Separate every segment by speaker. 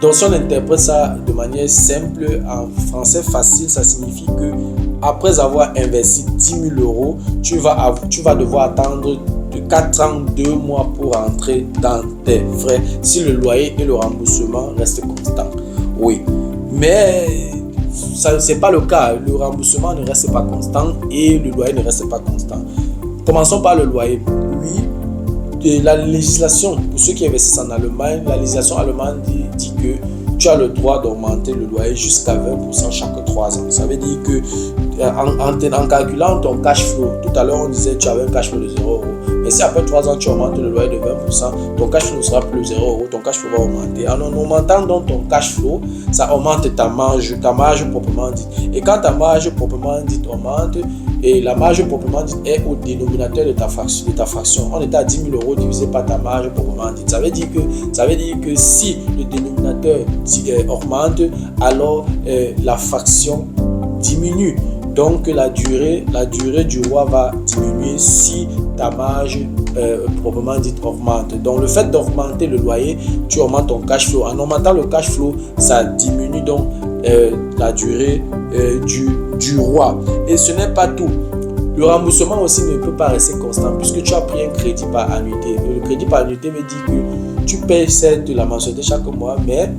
Speaker 1: Donc si on interprète ça de manière simple, en français facile, ça signifie que après avoir investi 10 000 euros, tu vas devoir attendre de 4 ans, 2 mois pour entrer dans tes frais si le loyer et le remboursement restent constants. Oui, mais ça c'est pas le cas. Le remboursement ne reste pas constant et le loyer ne reste pas constant. Commençons par le loyer. Oui, de la législation, pour ceux qui investissent en Allemagne, la législation allemande dit que tu as le droit d'augmenter le loyer jusqu'à 20% chaque 3 ans. Ça veut dire que en calculant ton cash flow, tout à l'heure on disait que tu avais un cash flow de 0 euros. Mais si après 3 ans tu augmentes le loyer de 20%, ton cash flow ne sera plus 0 euros, ton cash flow va augmenter. En augmentant donc ton cash flow, ça augmente ta marge proprement dite. Et quand ta marge proprement dite augmente, et la marge proprement dite est au dénominateur de ta fraction. On était à 10 000 euros divisé par ta marge proprement dite. Ça veut dire que si le dénominateur augmente, alors la fraction diminue. Donc la durée du roi va diminuer si ta marge proprement dite augmente. Donc le fait d'augmenter le loyer, tu augmentes ton cash flow. En augmentant le cash flow, ça diminue donc la durée du roi. Et ce n'est pas tout. Le remboursement aussi ne peut pas rester constant puisque tu as pris un crédit par annuité. Le crédit par annuité veut dire que tu payes certes la mensualité chaque mois, mais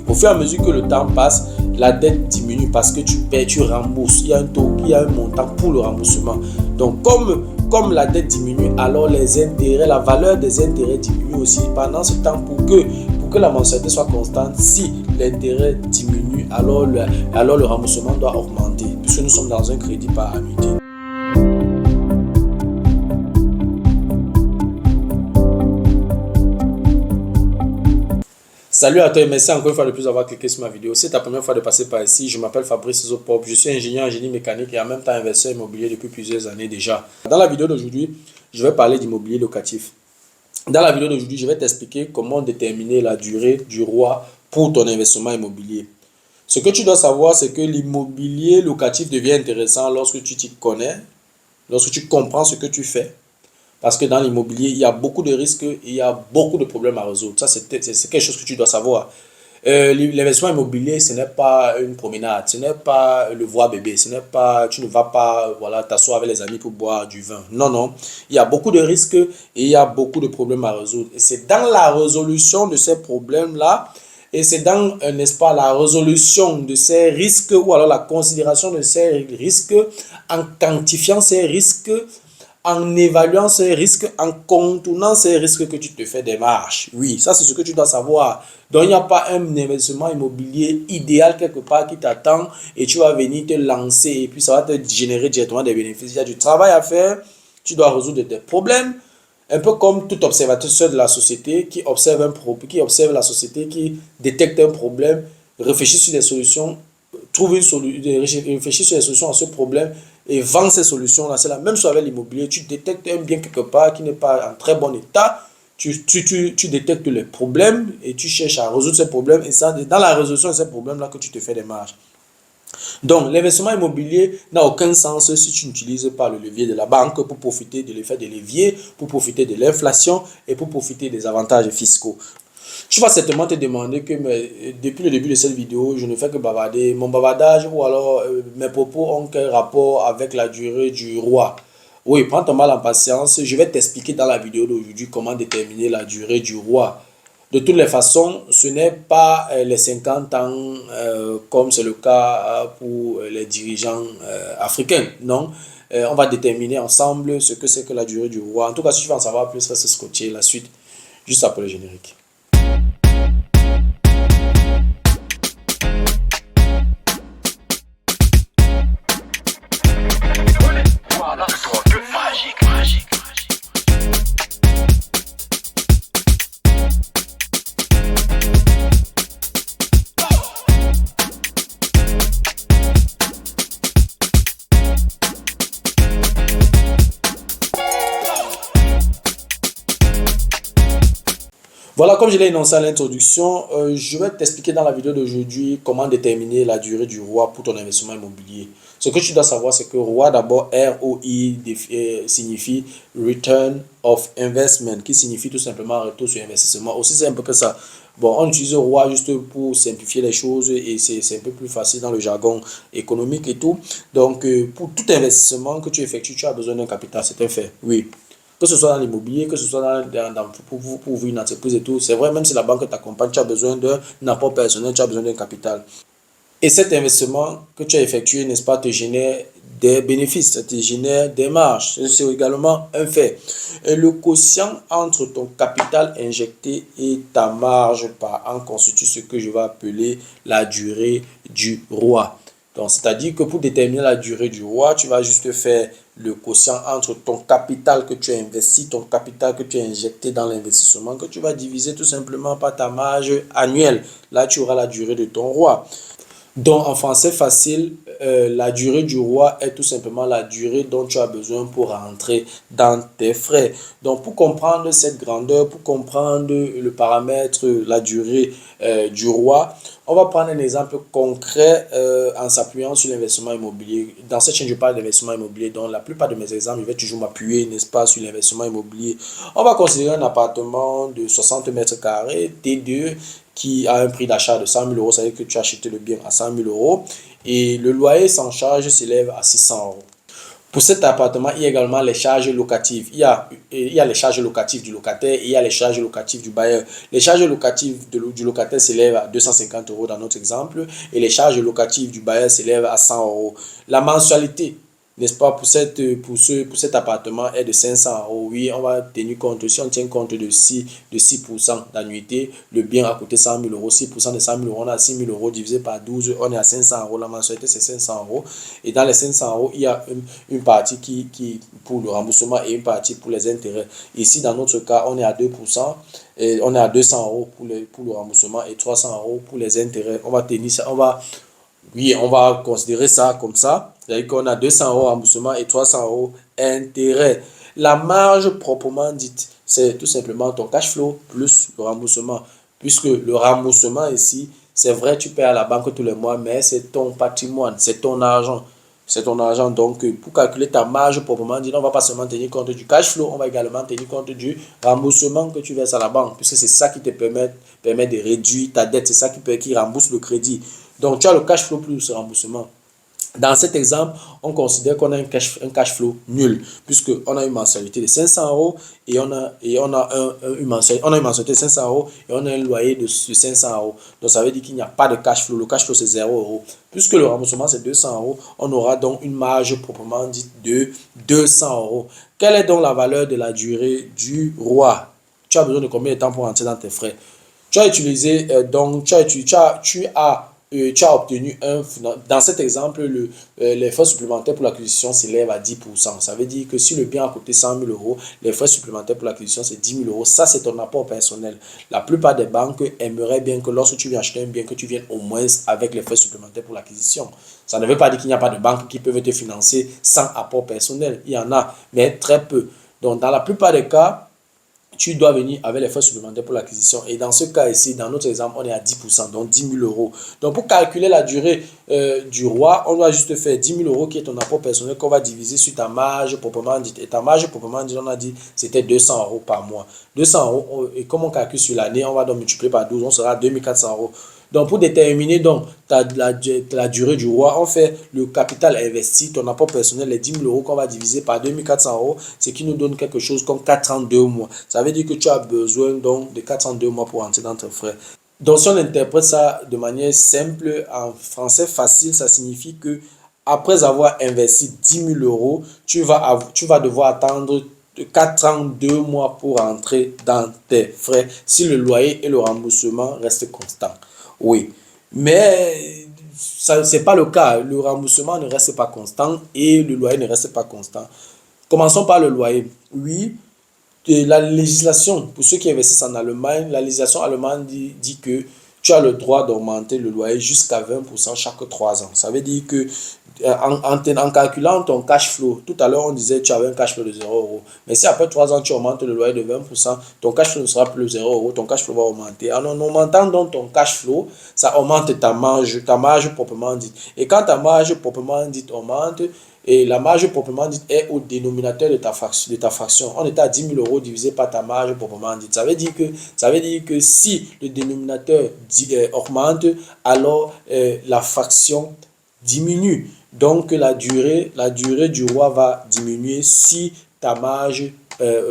Speaker 1: au fur et à mesure que le temps passe, la dette diminue parce que tu paies, tu rembourses. Il y a un taux, il y a un montant pour le remboursement. Donc comme la dette diminue, alors les intérêts, la valeur des intérêts diminue aussi. Pendant ce temps, pour que la mensualité soit constante, si l'intérêt diminue, alors le remboursement doit augmenter puisque nous sommes dans un crédit par annuité. Salut à toi et merci encore une fois de plus d'avoir cliqué sur ma vidéo. Si c'est ta première fois de passer par ici, je m'appelle Fabrice Zopop, je suis ingénieur en génie mécanique et en même temps investisseur immobilier depuis plusieurs années déjà. Dans la vidéo d'aujourd'hui, je vais parler d'immobilier locatif. Dans la vidéo d'aujourd'hui, je vais t'expliquer comment déterminer la durée du roi pour ton investissement immobilier. Ce que tu dois savoir, c'est que l'immobilier locatif devient intéressant lorsque tu t'y connais, lorsque tu comprends ce que tu fais. Parce que dans l'immobilier, il y a beaucoup de risques et il y a beaucoup de problèmes à résoudre. Ça, c'est quelque chose que tu dois savoir. L'investissement immobilier, ce n'est pas une promenade, ce n'est pas le voir bébé, tu ne vas pas t'asseoir avec les amis pour boire du vin. Non, non. Il y a beaucoup de risques et il y a beaucoup de problèmes à résoudre. Et c'est dans la résolution de ces problèmes-là, et c'est dans, n'est-ce pas, la résolution de ces risques ou alors la considération de ces risques, en quantifiant ces risques, en évaluant ces risques, en contournant ces risques que tu te fais des marches. Oui, ça c'est ce que tu dois savoir. Donc il n'y a pas un investissement immobilier idéal quelque part qui t'attend et tu vas venir te lancer et puis ça va te générer directement des bénéfices. Il y a du travail à faire, tu dois résoudre tes problèmes. Un peu comme tout observateur de la société qui observe la société, qui détecte un problème, réfléchit sur des solutions, réfléchit sur des solutions à ce problème et vend ces solutions-là. C'est la même chose avec l'immobilier. Tu détectes un bien quelque part qui n'est pas en très bon état, tu détectes les problèmes et tu cherches à résoudre ces problèmes. Et c'est dans la résolution de ces problèmes-là que tu te fais des marges. Donc, l'investissement immobilier n'a aucun sens si tu n'utilises pas le levier de la banque pour profiter de l'effet de levier, pour profiter de l'inflation et pour profiter des avantages fiscaux. Tu vas certainement te demander que depuis le début de cette vidéo, je ne fais que bavarder. Mon bavardage ou alors mes propos ont quel rapport avec la durée du roi? Oui, prends ton mal en patience. Je vais t'expliquer dans la vidéo d'aujourd'hui comment déterminer la durée du roi. De toutes les façons, ce n'est pas les 50 ans comme c'est le cas pour les dirigeants africains. Non, on va déterminer ensemble ce que c'est que la durée du roi. En tout cas, si tu veux en savoir plus, reste scotché. La suite, juste après le générique. Voilà, comme je l'ai énoncé à l'introduction, je vais t'expliquer dans la vidéo d'aujourd'hui comment déterminer la durée du roi pour ton investissement immobilier. Ce que tu dois savoir, c'est que roi, d'abord, ROI signifie Return of Investment, qui signifie tout simplement retour sur investissement. Aussi simple que ça. Bon, on utilise roi juste pour simplifier les choses et c'est un peu plus facile dans le jargon économique et tout. Donc, pour tout investissement que tu effectues, tu as besoin d'un capital, c'est un fait, oui. Que ce soit dans l'immobilier, que ce soit pour ouvrir une entreprise et tout, c'est vrai, même si la banque t'accompagne, tu as besoin d'un apport personnel, tu as besoin d'un capital. Et cet investissement que tu as effectué, n'est-ce pas, te génère des bénéfices, ça te génère des marges. C'est également un fait. Et le quotient entre ton capital injecté et ta marge par an constitue ce que je vais appeler la durée du roi. Donc, c'est-à-dire que pour déterminer la durée du roi, tu vas juste faire le quotient entre ton capital que tu as investi, ton capital que tu as injecté dans l'investissement, que tu vas diviser tout simplement par ta marge annuelle. Là, tu auras la durée de ton roi. Donc, en français facile, la durée du roi est tout simplement la durée dont tu as besoin pour rentrer dans tes frais. Donc, pour comprendre cette grandeur, pour comprendre le paramètre, la durée du roi, on va prendre un exemple concret en s'appuyant sur l'investissement immobilier. Dans cette chaîne, je parle d'investissement immobilier. Donc, la plupart de mes exemples, je vais toujours m'appuyer, n'est-ce pas, sur l'investissement immobilier. On va considérer un appartement de 60 mètres carrés, T2, qui a un prix d'achat de 100 000 euros, ça veut dire que tu as acheté le bien à 100 000 euros et le loyer sans charge s'élève à 600 euros. Pour cet appartement, il y a également les charges locatives. Il y a les charges locatives du locataire et il y a les charges locatives du bailleur. Les charges locatives du locataire s'élèvent à 250 euros dans notre exemple et les charges locatives du bailleur s'élèvent à 100 euros. La mensualité, n'est-ce pas, pour cet appartement est de 500 euros. Oui, on va tenir compte, si on tient compte de 6% d'annuité, le bien a coûté 100 000 euros. 6% de 100 000 euros, on a 6 000 euros divisé par 12, on est à 500 euros. La mensualité, c'est 500 euros. Et dans les 500 euros, il y a une partie qui pour le remboursement et une partie pour les intérêts. Ici, dans notre cas, on est à 2%. Et on est à 200 euros pour le remboursement et 300 euros pour les intérêts. On va tenir ça, on va considérer ça comme ça. C'est-à-dire qu'on a 200 euros remboursement et 300 euros intérêt. La marge proprement dite, c'est tout simplement ton cash flow plus le remboursement. Puisque le remboursement ici, c'est vrai, tu payes à la banque tous les mois, mais c'est ton patrimoine, c'est ton argent. C'est ton argent. Donc, pour calculer ta marge proprement dit, on ne va pas seulement tenir compte du cash flow, on va également tenir compte du remboursement que tu verses à la banque. Puisque c'est ça qui te permet de réduire ta dette. C'est ça qui rembourse le crédit. Donc, tu as le cash flow plus le remboursement. Dans cet exemple, on considère qu'on a un cash flow nul, puisqu'on a une mensualité de 500 euros et on a une mensualité de 500 euros et on a un loyer de 500 euros. Donc, ça veut dire qu'il n'y a pas de cash flow. Le cash flow, c'est 0 euros. Puisque le remboursement, c'est 200 euros, on aura donc une marge proprement dite de 200 euros. Quelle est donc la valeur de la durée du roi? Tu as besoin de combien de temps pour entrer dans tes frais? Tu as utilisé, tu as obtenu dans cet exemple, les frais supplémentaires pour l'acquisition s'élèvent à 10%. Ça veut dire que si le bien a coûté 100 000 euros, les frais supplémentaires pour l'acquisition, c'est 10 000 euros. Ça, c'est ton apport personnel. La plupart des banques aimeraient bien que lorsque tu viens acheter un bien, que tu viennes au moins avec les frais supplémentaires pour l'acquisition. Ça ne veut pas dire qu'il n'y a pas de banques qui peuvent te financer sans apport personnel. Il y en a, mais très peu. Donc, dans la plupart des cas, tu dois venir avec les frais supplémentaires pour l'acquisition. Et dans ce cas ici, dans notre exemple, on est à 10%, donc 10 000 euros. Donc, pour calculer la durée du roi, on doit juste faire 10 000 euros qui est ton apport personnel qu'on va diviser sur ta marge proprement dite. Et ta marge proprement dite, on a dit, c'était 200 euros par mois. 200 euros, et comme on calcule sur l'année, on va donc multiplier par 12, on sera à 2400 euros. Donc, pour déterminer donc, la durée du roi, on fait le capital investi, ton apport personnel, les 10 000 euros qu'on va diviser par 2400 euros, ce qui nous donne quelque chose comme 402 mois. Ça veut dire que tu as besoin donc de 402 mois pour entrer dans tes frais. Donc, si on interprète ça de manière simple, en français facile, ça signifie que après avoir investi 10 000 euros, tu vas devoir attendre 402 mois pour entrer dans tes frais si le loyer et le remboursement restent constants. Oui, mais ce n'est pas le cas. Le remboursement ne reste pas constant et le loyer ne reste pas constant. Commençons par le loyer. Oui, la législation, pour ceux qui investissent en Allemagne, la législation allemande dit que tu as le droit d'augmenter le loyer jusqu'à 20% chaque 3 ans. Ça veut dire que en calculant ton cash flow, tout à l'heure on disait que tu avais un cash flow de 0 euros. Mais si après 3 ans tu augmentes le loyer de 20%, ton cash flow ne sera plus 0 euros, ton cash flow va augmenter. En augmentant donc ton cash flow, ça augmente ta marge proprement dite. Et quand ta marge proprement dite augmente, et la marge proprement dite est au dénominateur de ta fraction. On était à 10 000 euros divisé par ta marge proprement dite. Ça veut dire que si le dénominateur augmente, alors la fraction diminue. Donc la durée du roi va diminuer si ta marge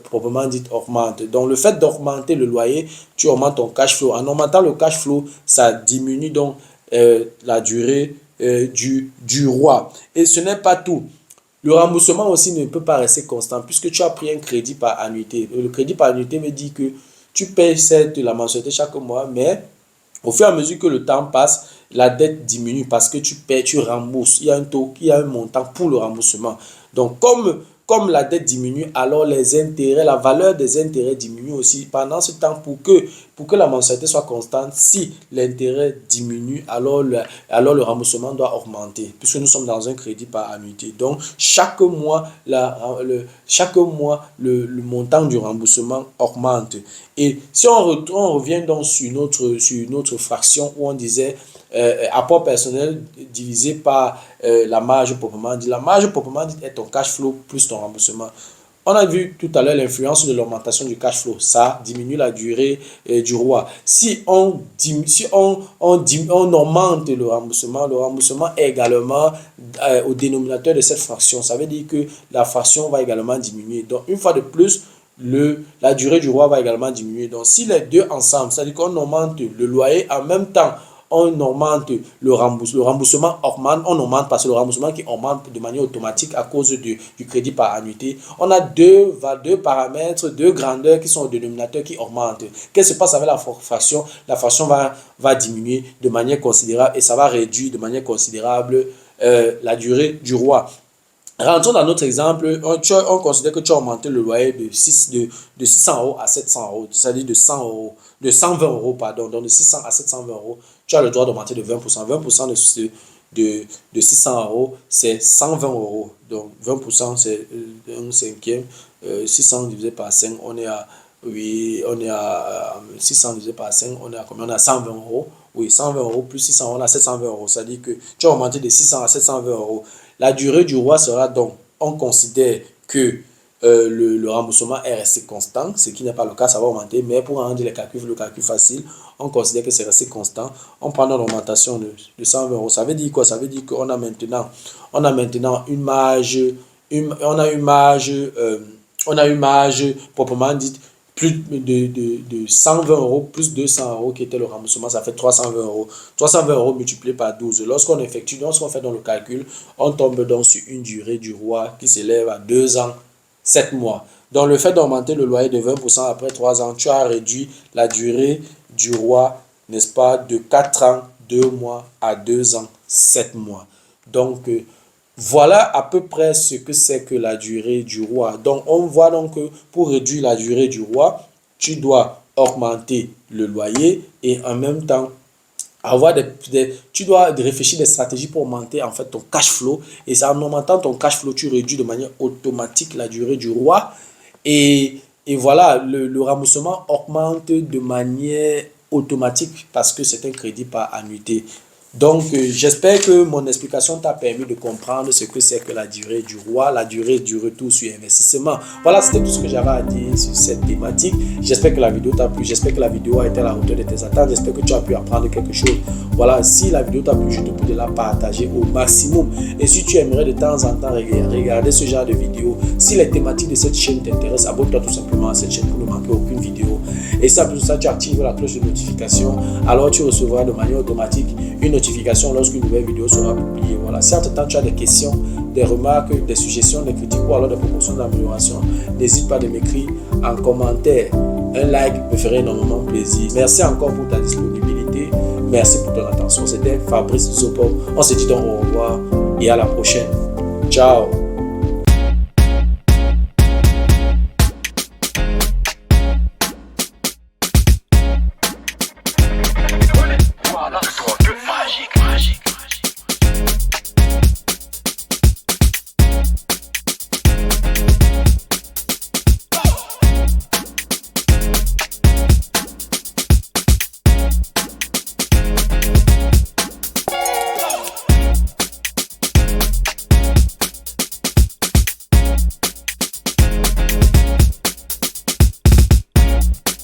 Speaker 1: proprement dite augmente. Donc le fait d'augmenter le loyer, tu augmentes ton cash flow. En augmentant le cash flow, ça diminue donc la durée du roi. Et ce n'est pas tout. Le remboursement aussi ne peut pas rester constant puisque tu as pris un crédit par annuité. Le crédit par annuité veut dire que tu payes certes la mensualité chaque mois, mais au fur et à mesure que le temps passe, la dette diminue parce que tu paies, tu rembourses. Il y a un taux, il y a un montant pour le remboursement. Donc, comme la dette diminue, alors les intérêts, la valeur des intérêts diminue aussi. Pendant ce temps, pour que la mensualité soit constante, si l'intérêt diminue, alors le remboursement doit augmenter, puisque nous sommes dans un crédit par annuité. Donc, chaque mois, le montant du remboursement augmente. Et si on revient donc sur une autre fraction où on disait apport personnel divisé par la marge proprement dit. La marge proprement dit est ton cash flow plus ton remboursement. On a vu tout à l'heure l'influence de l'augmentation du cash flow. Ça diminue la durée du roi. Si on augmente le remboursement est également au dénominateur de cette fraction. Ça veut dire que la fraction va également diminuer. Donc, une fois de plus, la durée du roi va également diminuer. Donc, si les deux ensemble, c'est-à-dire qu'on augmente le loyer en même temps, on augmente le remboursement augmente, on augmente parce que le remboursement qui augmente de manière automatique à cause du crédit par annuité. On a deux paramètres, deux grandeurs qui sont au dénominateur qui augmentent. Qu'est-ce qui se passe avec la fraction? La fraction va diminuer de manière considérable et ça va réduire de manière considérable la durée du roi. Rentrons dans notre exemple, on considère que tu as augmenté le loyer de 600 euros à 700 euros, c'est-à-dire de 120 euros, pardon, donc de 600 à 720 euros, tu as le droit d'augmenter de 20%. 20% de 600 euros, c'est 120 euros. Donc 20%, c'est un cinquième. 600 divisé par 5, on est à 600 divisé par 5, on est à combien? On est à 120 euros. Oui, 120 euros plus 600, on a 720 euros. C'est-à-dire que tu as augmenté de 600 à 720 euros. La durée du roi sera donc, on considère que le remboursement est resté constant, ce qui n'est pas le cas, ça va augmenter, mais pour rendre le calcul facile, on considère que c'est resté constant. On prend une augmentation de 120 euros. Ça veut dire quoi? Ça veut dire qu'on a maintenant une marge, on a une marge proprement dite plus de 120 euros plus 200 euros qui était le remboursement, ça fait 320 euros. 320 euros multiplié par 12. Lorsqu'on fait dans le calcul, on tombe donc sur une durée du roi qui s'élève à 2 ans, 7 mois. Donc le fait d'augmenter le loyer de 20% après 3 ans, tu as réduit la durée du roi, n'est-ce pas, de 4 ans, 2 mois à 2 ans, 7 mois. Donc, voilà à peu près ce que c'est que la durée du roi. Donc, on voit donc que pour réduire la durée du roi, tu dois augmenter le loyer et en même temps, tu dois réfléchir des stratégies pour augmenter en fait ton cash flow. Et c'est en augmentant ton cash flow, tu réduis de manière automatique la durée du roi. Et voilà, le remboursement augmente de manière automatique parce que c'est un crédit par annuité. Donc, j'espère que mon explication t'a permis de comprendre ce que c'est que la durée du roi, la durée du retour sur investissement. Voilà, c'était tout ce que j'avais à dire sur cette thématique. J'espère que la vidéo t'a plu, j'espère que la vidéo a été à la hauteur de tes attentes, j'espère que tu as pu apprendre quelque chose. Voilà, si la vidéo t'a plu, je te prie de la partager au maximum. Et si tu aimerais de temps en temps regarder ce genre de vidéos, si les thématiques de cette chaîne t'intéressent, abonne-toi tout simplement à cette chaîne pour ne manquer aucune vidéo. Et si en plus de ça, tu actives la cloche de notification, alors tu recevras de manière automatique une notification lorsqu'une nouvelle vidéo sera publiée. Voilà. Si entre-temps tu as des questions, des remarques, des suggestions, des critiques ou alors des propositions d'amélioration, n'hésite pas de m'écrire en commentaire. Un like me ferait énormément plaisir. Merci encore pour ta disponibilité. Merci pour ton attention. C'était Fabrice Zopop. On se dit donc au revoir et à la prochaine. Ciao.